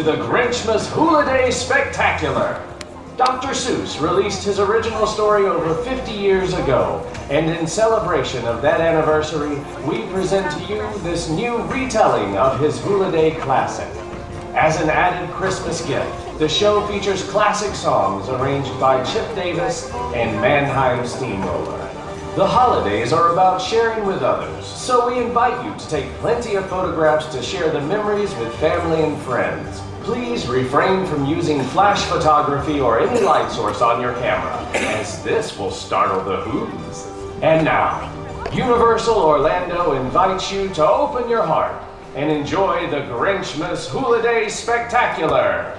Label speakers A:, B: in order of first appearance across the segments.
A: the Grinchmas Holiday Spectacular. Dr. Seuss released his original story over 50 years ago, and in celebration of that anniversary, we present to you this new retelling of his holiday classic. As an added Christmas gift, the show features classic songs arranged by Chip Davis and Mannheim Steamroller. The holidays are about sharing with others, so we invite you to take plenty of photographs to share the memories with family and friends. Please refrain from using flash photography or any light source on your camera, as this will startle the Who's. And now, Universal Orlando invites you to open your heart and enjoy the Grinchmas Holiday Spectacular.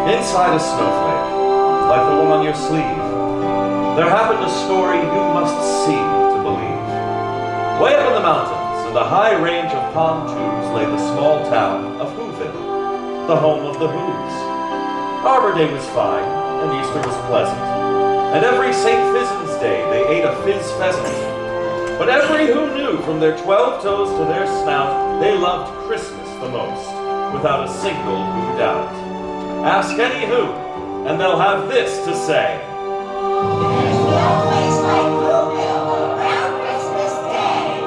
B: Inside a snowflake, like the one on your sleeve, there happened a story you must see to believe. Way up in the mountains, in the high range of palm trees, lay the small town of Whoville, the home of the Who's. Arbor Day was fine, and Easter was pleasant, and every St. Fizzon's Day they ate a fizz pheasant. But every Who knew, from their 12 toes to their snout, they loved Christmas the most, without a single Who doubt. Ask any Who, and they'll have this to say.
C: There's no place like Whoville around Christmas Day.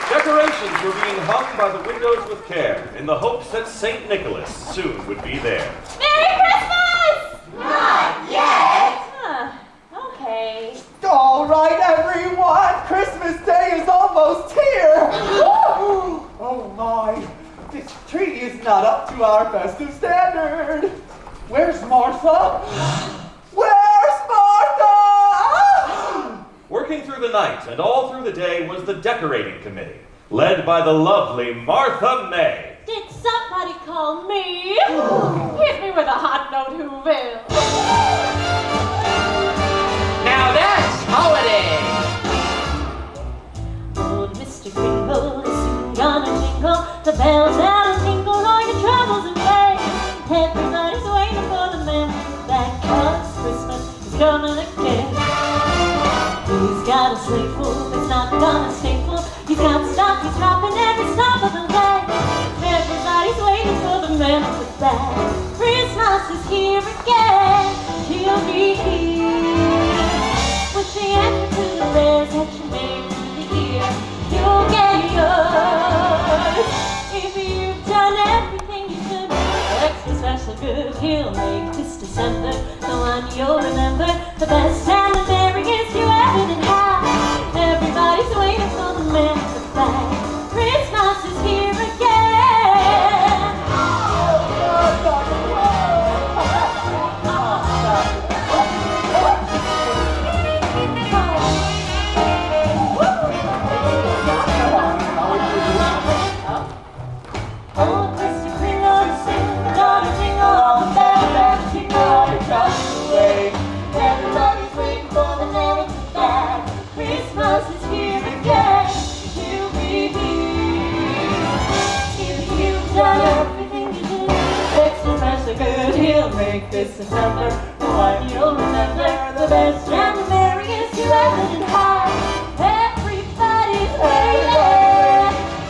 B: Decorations were being hung by the windows with care, in the hopes that St. Nicholas soon would be there.
D: Merry Christmas!
C: Not yet.
D: Okay.
E: All right, everyone, Christmas Day is almost here. Oh my, this tree is not up to our festive standard. Where's Martha? Where's Martha?
B: Working through the night and all through the day was the decorating committee, led by the lovely Martha May.
D: Did somebody call me? Hit me with a hot note, Whoville.
F: Now that's holiday!
D: Old Mr. Gringo is soon gonna jingle the bells that'll tinkle on your troubles and pain. Everybody's waiting for the man back, 'cause Christmas is coming again. He's got a sleigh full that's not gonna stay full. He's got stockings dropping back. Christmas is here again. He'll be here. Wishing answer to the prayers that you made through the year. You'll get yours. If you've done everything you should, extra special good, he'll make this December the one you'll remember, the best and the merriest you ever did have. Everybody's waiting for the man to come back. Christmas is here again. Oh, Christy Kringle, sing the daughter jingle, all the bells and jingle all across the way. Everybody's waiting for the man to come back. Christmas is here again. He'll be here. If you've done everything you did, extra special good, he'll make this December the one you'll remember, the best and the merriest you ever did have. Everybody's waiting.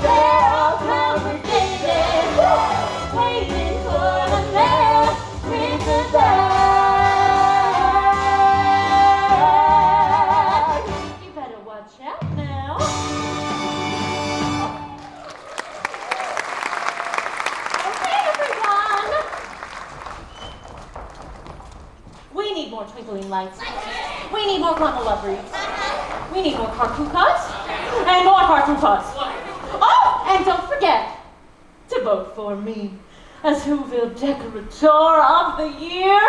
D: They're all congregated, waiting for the man with the bag. You better watch out now. Okay, everyone. We need more twinkling lights. We need more gondola wreaths. We need more carcucas and more carcucas. Oh, and don't forget to vote for me as Whoville Decorator of the Year.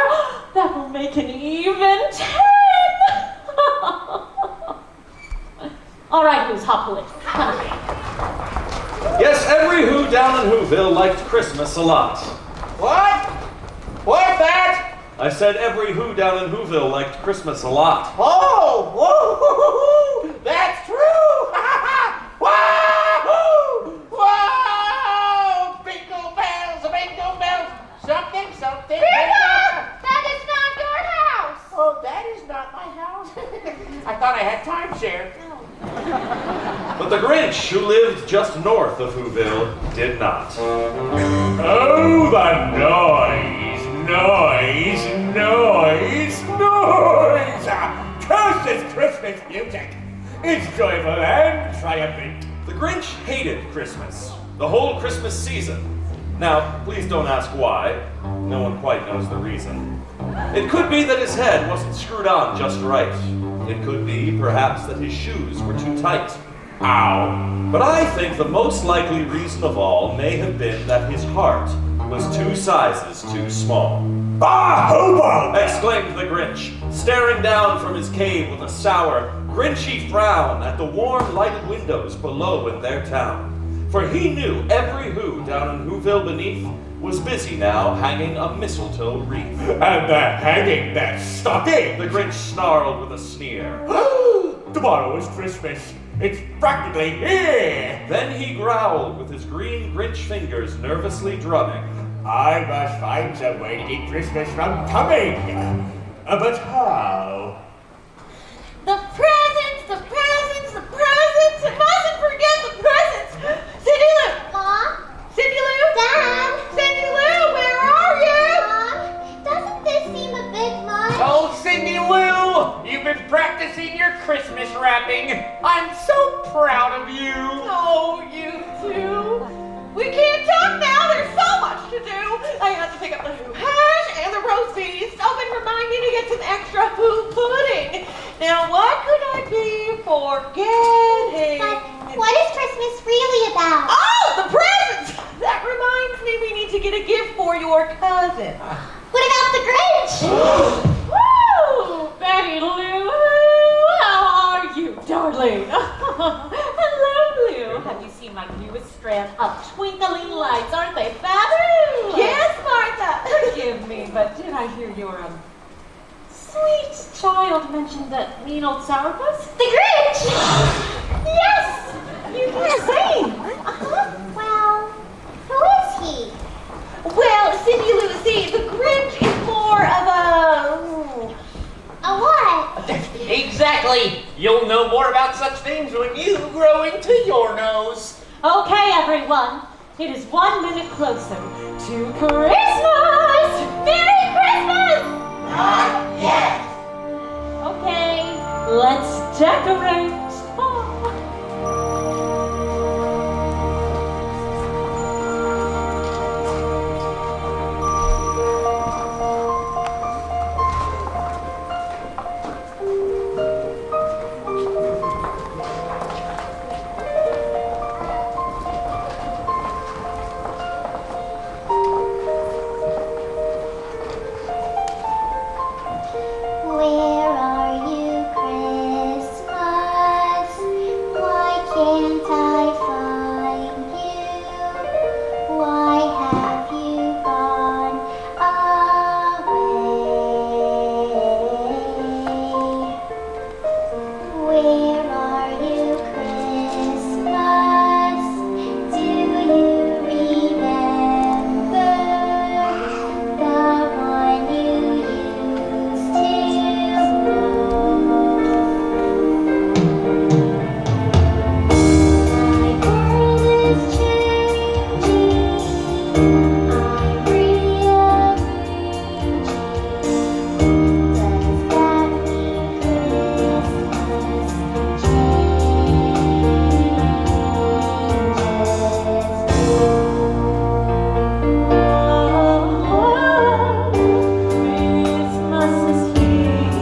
D: That will make an even 10. All right, who's hop it?
B: Yes, every Who down in Whoville liked Christmas a lot.
E: What? What's that?
B: I said every Who down in Whoville liked Christmas a lot.
E: Oh, whoa, that's true. Wahoo! Whoa! Bingo bells, bingo bells. Something, something.
C: That is not your house!
E: Oh, that is not my house. I thought I had timeshare.
B: But the Grinch, who lived just north of Whoville, did not.
G: Oh, the noise, noise, noise, noise! Cursed Christmas music! It's joyful and triumphant.
B: The Grinch hated Christmas, the whole Christmas season. Now, please don't ask why. No one quite knows the reason. It could be that his head wasn't screwed on just right. It could be, perhaps, that his shoes were too tight. Ow! But I think the most likely reason of all may have been that his heart was 2 sizes too small.
G: Bah, hubbub!
B: Exclaimed the Grinch, staring down from his cave with a sour, Grinchy frown at the warm, lighted windows below in their town. For he knew every Who down in Whoville beneath was busy now hanging a mistletoe wreath.
G: And they're hanging their stocking!
B: The Grinch snarled with a sneer.
G: Tomorrow is Christmas. It's practically here!
B: Then he growled with his green Grinch fingers nervously drumming.
G: I must find some way to keep Christmas from coming. But how?
D: The presents, the presents, the presents. I mustn't forget the presents. Cindy Lou.
C: Mom?
D: Cindy Lou.
C: Dad?
D: Cindy Lou, where are you?
C: Mom? Doesn't this seem a bit much?
F: Oh, Cindy Lou, you've been practicing your Christmas wrapping. I'm so proud of you.
D: Oh, you two. We can't talk now. There's so much to do. I have to pick up the Who hash and the roast beef. Someone remind me to get some extra Who pudding. Now, what could I be forgetting?
C: But what is Christmas really about?
D: Oh, the presents! That reminds me we need to get a gift for your cousin.
C: What about the Grinch?
D: Woo! Betty Lou, how are you, darling? Hello, Lou. Have you seen my newest strand of twinkling lights? Aren't they fabulous? Yes, Martha. Forgive me, but did I hear your sweet child mention that mean old sourpuss?
C: The Grinch!
D: Yes! You did same.
C: Well, who is he?
D: Well, Cindy Lou, see, the Grinch is more of
C: A what?
F: Exactly. You'll know more about such things when you grow into your nose.
D: Okay, everyone. It is 1 minute closer to Christmas! Merry Christmas!
C: Not yet.
D: Okay, let's decorate.
H: Where are you, Christmas? Why can't I find you? Why have you gone away? Where are you, Christmas? Do you remember the one you used to My world is changing. I'm rearranging. Does that mean Christmas
D: Christmas is here.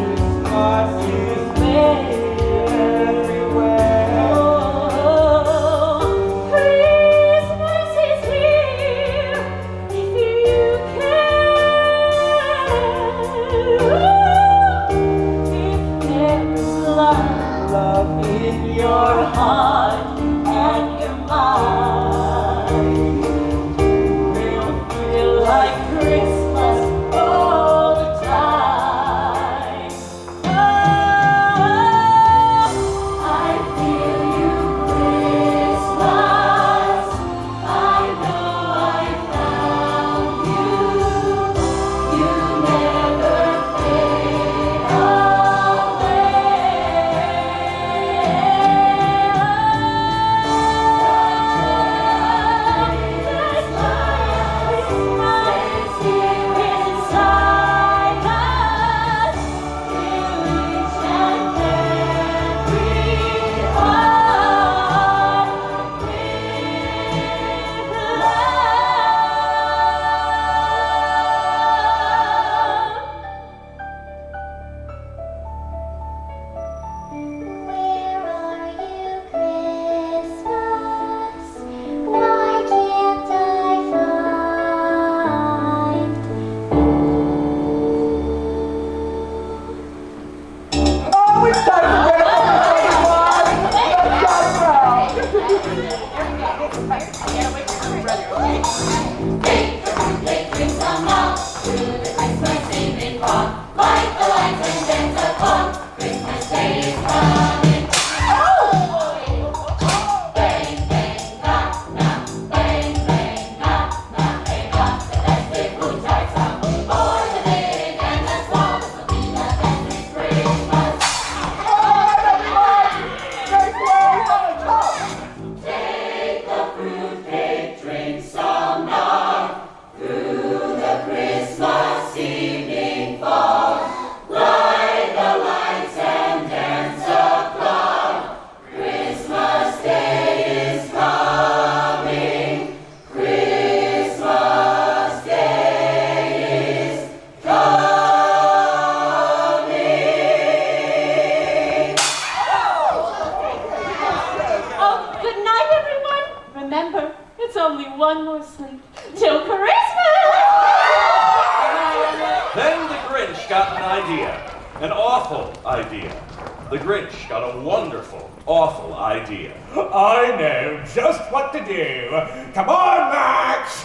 D: Christmas is here. If you can. If there's love in your heart and your mind, we'll feel like Christmas all the time. Oh, I feel you, Christmas. I know I found you. You never fade
H: Where are you, Christmas? Why can't I find
E: Oh, it's time to get up, everyone! Let's
D: Remember, it's only one more sleep till Christmas!
B: Then the Grinch got an idea. An awful idea. The Grinch got a wonderful, awful idea.
G: I know just what to do. Come on, Max!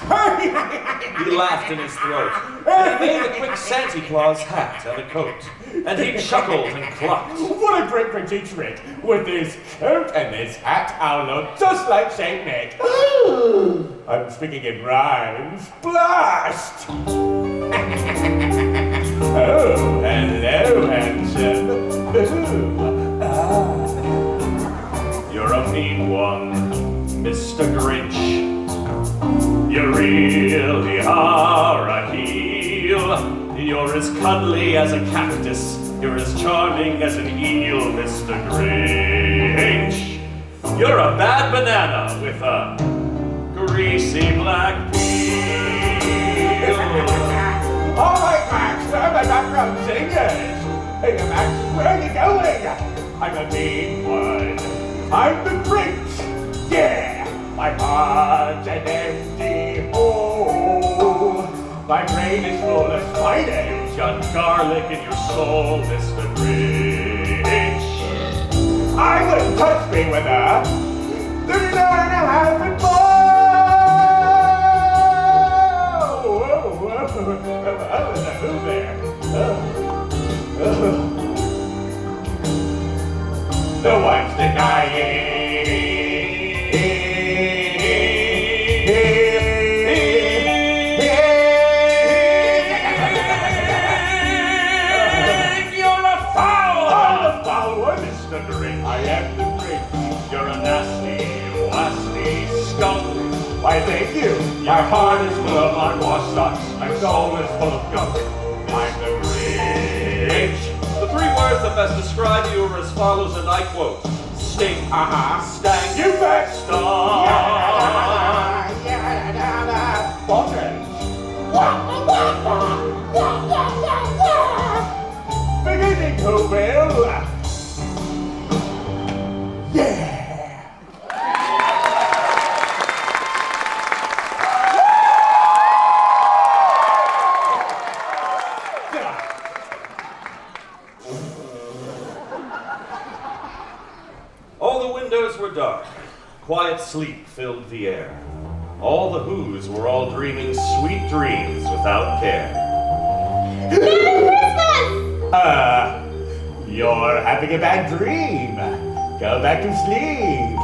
B: He laughed in his throat, and he made a quick Santa Claus hat and a coat, and he chuckled and clucked.
G: What a great Grinchy trick! With this coat and this hat, I'll look just like Saint Nick. I'm speaking in rhymes. Blast! Oh, hello, handsome.
B: You're a mean one, Mr. Grinch. really are a heel. You're as cuddly as a cactus. You're as charming as an eel, Mr. Grinch. You're a bad banana with a greasy black peel.
G: All right, Max, my background singers. Hey, Max, where are you going? I'm a mean one. I'm the Grinch. Yeah, my heart's an empty hole. My brain is full of spiders.
B: Got garlic in your soul, Mr. Grinch.
G: I wouldn't touch me with a 39 and a half and more. Whoa, who there? No one's denying.
B: You're a foul!
G: I'm a foul one, Mr. Grinch.
B: I am the Grinch. You're a nasty, wasty skunk.
G: Why, thank you. My heart is full of unwashed socks. My soul is full of gunk. I'm the Grinch.
B: The three words that best describe you are as follows, and I quote: stink, stank,
G: You bet.
B: stunk.
G: Baldrige. Beginning, Whoville. Yeah.
B: All the windows were dark. Quiet sleep filled the air. All the Whos were all dreaming sweet dreams without care.
G: You're having a bad dream. Go back to sleep.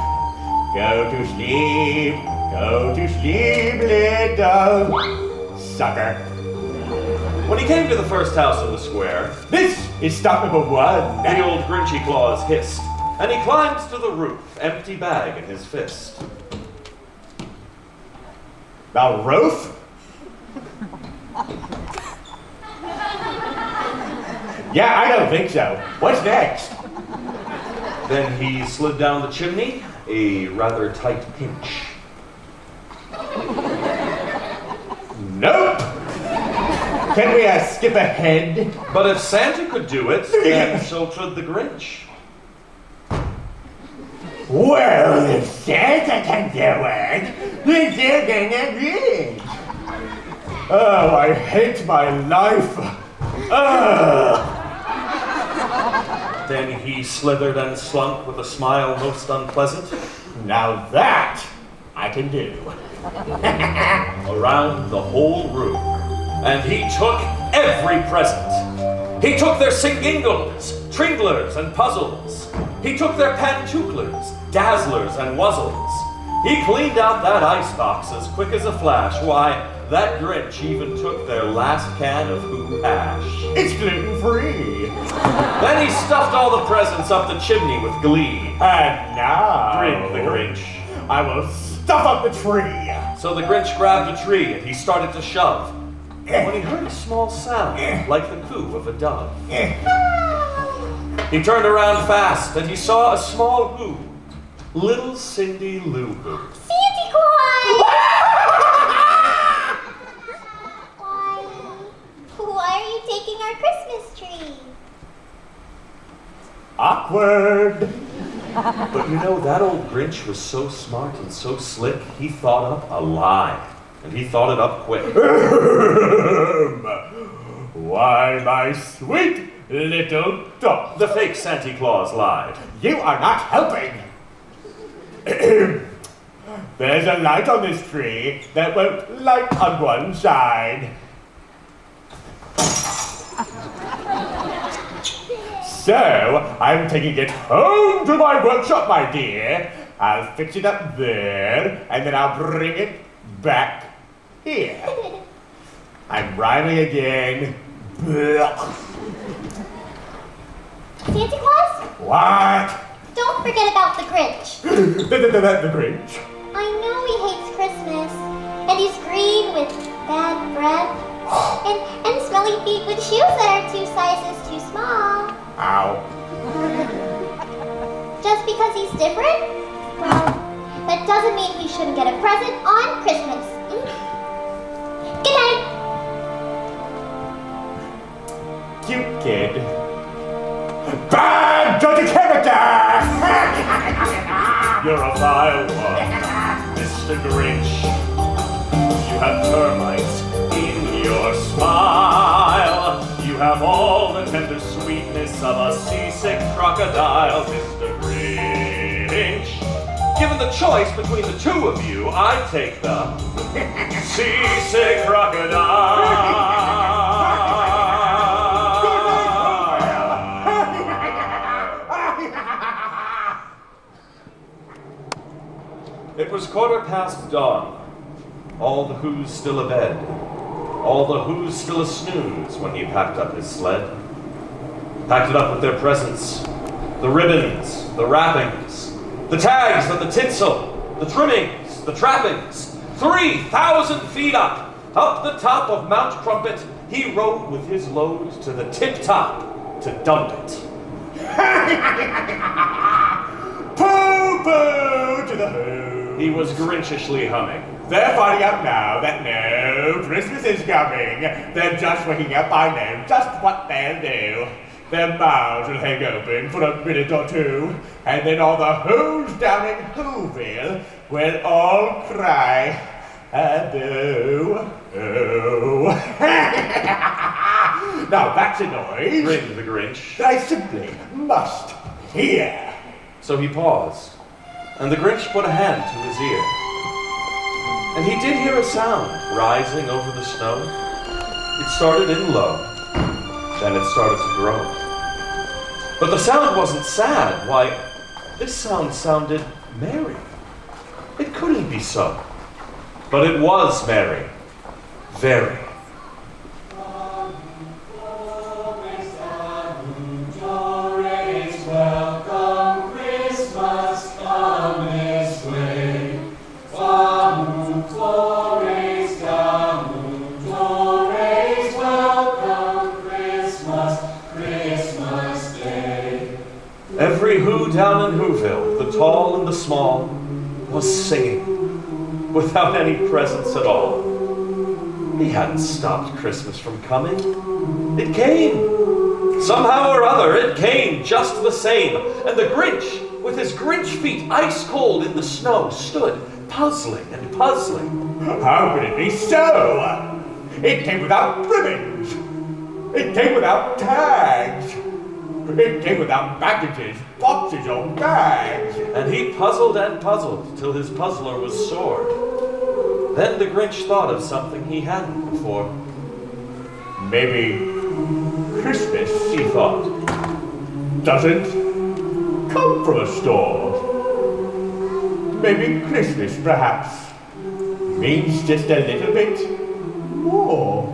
G: Go to sleep. Go to sleep, little sucker.
B: When he came to the first house in the square,
G: This is stop number one.
B: the old Grinchy claws hissed, and he climbed to the roof, empty bag in his fist.
G: The roof? Yeah, I don't think so. What's next?
B: Then he slid down the chimney, a rather tight pinch.
G: Nope. Can we skip ahead?
B: But if Santa could do it, then so could the Grinch.
G: Well, if Santa can do it, then you're gonna be. Oh, I hate my life.
B: Then he slithered and slunk with a smile most unpleasant.
G: Now that I can do.
B: Around the whole room, and he took every present. He took their singingles, tringlers, and puzzles. He took their pantooklers, dazzlers, and wuzzles. He cleaned out that icebox as quick as a flash. Why, that Grinch even took their last can of Who hash.
G: It's gluten-free.
B: Then he stuffed all the presents up the chimney with glee.
G: And now,
B: Grinned the Grinch.
G: I will stuff up the tree.
B: So the Grinch grabbed a tree and he started to shove. When he heard a small sound, like the coo of a dove. He turned around fast and he saw a small Who. Little Cindy Lou Who.
H: Santa Claus! Why are you taking our Christmas tree?
G: Awkward.
B: But you know, that old Grinch was so smart and so slick, he thought up a lie. And he thought it up quick.
G: Why, my sweet little dog.
B: The fake Santa Claus lied.
G: You are not helping. There's a light on this tree that won't light on one side. So, I'm taking it home to my workshop, my dear. I'll fix it up there, and then I'll bring it back here. I'm rhyming again.
H: Santa Claus?
G: What?
H: Don't forget about the Grinch.
G: The Grinch.
H: I know he hates Christmas, and he's greedy bad breath, and smelly feet with shoes that are 2 sizes too small.
G: Ow.
H: Just because he's different? Well, that doesn't mean he shouldn't get a present on Christmas. Good night.
G: Cute kid. Bad dirty character!
B: You're a vile one, Mr. Grinch. You have termites in your smile. You have all the tender sweetness of a seasick crocodile, Mr. Grinch. Given the choice between the two of you, I'd take the seasick crocodile. It was 1/4 dawn. All the Who's still abed. All the Who's still a-snooze when he packed up his sled. Packed it up with their presents. The ribbons, the wrappings, the tags and the tinsel, the trimmings, the trappings. 3,000 feet up the top of Mount Crumpet, he rode with his load to the tip-top to dump it.
G: Poo-poo to the Who.
B: He was Grinchishly humming.
G: They're finding out now that no Christmas is coming. They're just waking up, I know just what they'll do. Their mouths will hang open for a minute or two, and then all the Who's down in Whoville will all cry, boo, oh. Now that's a noise
B: Grinned the Grinch.
G: that I simply must hear.
B: So he paused, and the Grinch put a hand to his ear. And he did hear a sound rising over the snow. It started in low, then it started to grow. But the sound wasn't sad. Why, this sound sounded merry. It couldn't be so. But it was merry. Very. Every Who down in Whoville, the tall and the small, was singing, without any presents at all. He hadn't stopped Christmas from coming. It came. Somehow or other, it came just the same. And the Grinch, with his Grinch feet ice cold in the snow, stood puzzling and puzzling.
G: How could it be so? It came without ribbons. It came without tags. It came without packages, boxes, or bags.
B: And he puzzled and puzzled till his puzzler was sore. Then the Grinch thought of something he hadn't before.
G: Maybe Christmas, he thought, doesn't come from a store. Maybe Christmas, perhaps, means just a little bit more.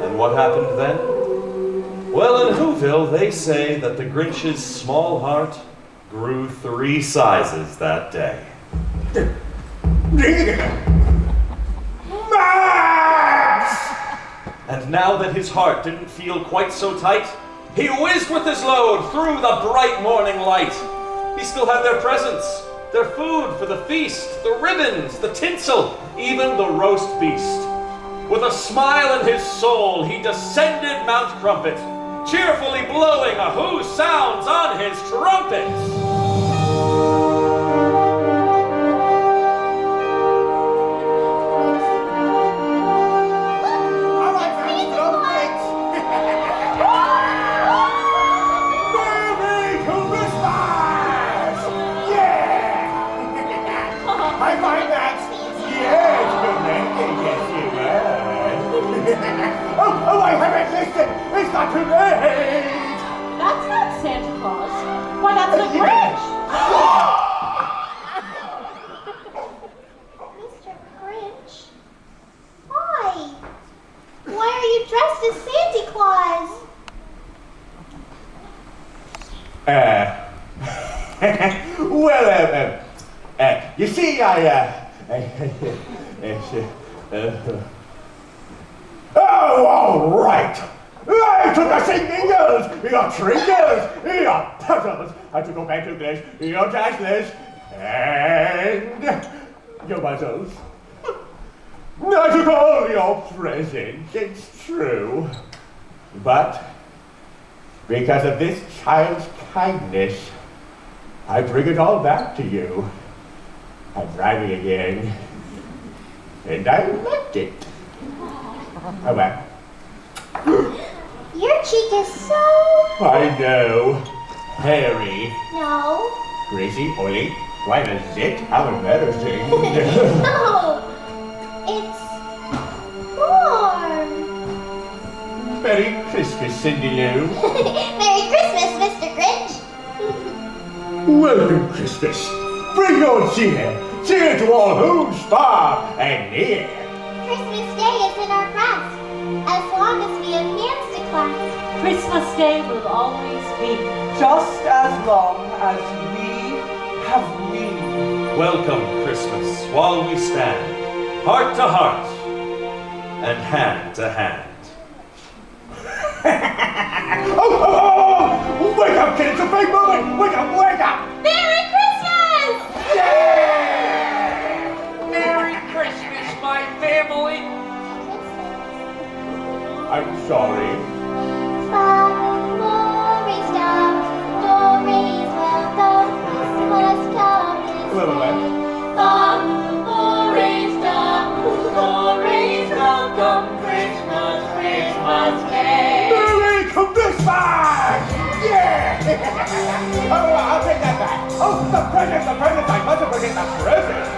B: And what happened then? Well, in Whoville, they say that the Grinch's small heart grew 3 sizes that day.
G: Max!
B: And now that his heart didn't feel quite so tight, he whizzed with his load through the bright morning light. He still had their presents, their food for the feast, the ribbons, the tinsel, even the roast beast. With a smile in his soul, he descended Mount Crumpet, cheerfully blowing a Who sounds on his trumpet.
G: All right, Merry Christmas! Yeah! High five, Max! Yes, good night. Yes, you were. Oh, I haven't listened! It's not too late!
D: That's not Santa Claus. Why, that's the Grinch.
H: Mr. Grinch? Why? Why are you dressed as Santa Claus?
G: Well, you see, Oh, all right. I took the singles, your trinkles, your puzzles. I took your pencil list, your task list, and your puzzles. I took all your presents, it's true. But because of this child's kindness, I bring it all back to you. I'm driving again. And I liked it. Oh, well.
H: Your cheek is so...
G: I know. Hairy.
H: No.
G: Greasy, oily. Why does it? How embarrassing.
H: No. It's warm.
G: Merry Christmas, Cindy Lou.
H: Merry Christmas, Mr. Grinch.
G: Welcome, Christmas. Bring your cheer. Cheer to all who's far and near.
H: Christmas Day is in our grasp, as long as we have hands to clasp.
D: Christmas Day will always be.
E: Just as long as we have we.
B: Welcome, Christmas, while we stand, heart to heart, and hand to hand.
G: Oh! Wake up, kids! It's a big moment! Wake up! Wake up!
H: Merry Christmas!
G: Yeah!
F: Merry Christmas, my family.
G: I'm sorry.
H: Stories down, stories welcome, Christmas coming. Stories down, stories welcome, Christmas, Christmas Day.
G: Merry Christmas! Yeah! Oh, I'll take that back. Oh, the presents! I must have forget the presents.